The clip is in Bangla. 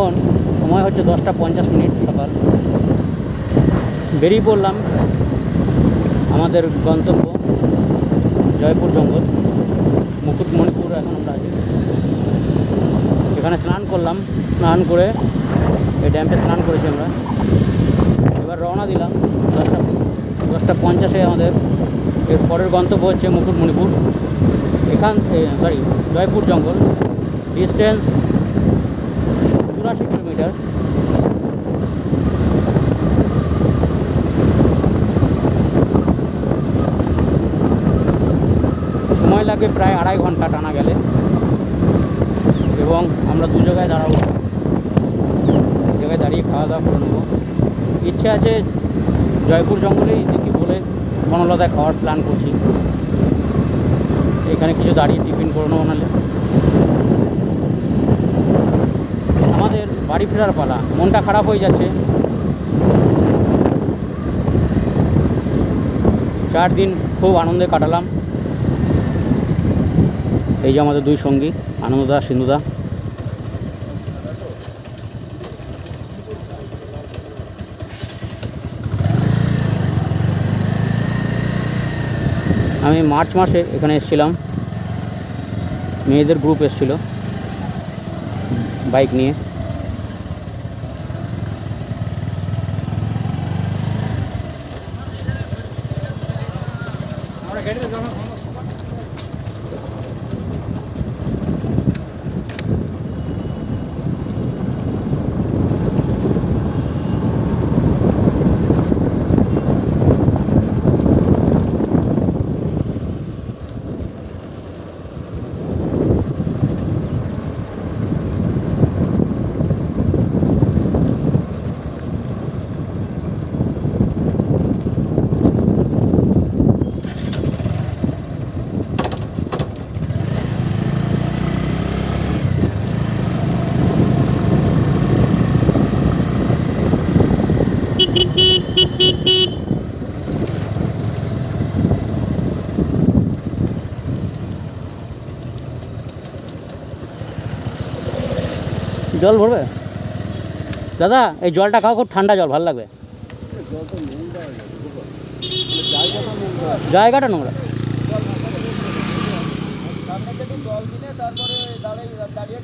এখন সময় হচ্ছে 10:50 সকাল। বেরিয়ে পড়লাম আমাদের গন্তব্য জয়পুর জঙ্গল, মুকুটমণিপুর। এখন আমরা আছি এখানে, স্নান করলাম, স্নান করে এই ড্যামে স্নান করেছি আমরা। এবার রওনা দিলাম 10:50 আমাদের এর পরের গন্তব্য হচ্ছে মুকুটমণিপুর। জয়পুর জঙ্গল, ডিস্টেন্স 84 কিলোমিটার। সময় লাগে প্রায় 2.5 ঘন্টা টানা গেলে। এবং আমরা দু জায়গায় দাঁড়াবো, এক জায়গায় দাঁড়িয়ে খাওয়া দাওয়া করে নেবো। ইচ্ছে আছে জয়পুর জঙ্গলেই দেখি বলে বনলতায় খাওয়ার প্ল্যান করছি। এখানে কিছু দাঁড়িয়ে টিফিন করে নেবো। নাহলে আমাদের বাড়ি ফেরার পালা, মনটা খারাপ হয়ে যাচ্ছে। 4 দিন খুব আনন্দে কাটালাম। এই যে আমাদের দুই সঙ্গী, আনন্দদা, সিন্ধুদা। আমি মার্চ মাসে এখানে এসেছিলাম, মেয়েদের গ্রুপ এসেছিল বাইক নিয়ে। জল ভরবে দাদা? এই জলটা খাও, খুব ঠান্ডা জল, ভালো লাগবে। জায়গাটা নোংরা। জল দিলে তারপরে দাঁড়িয়ে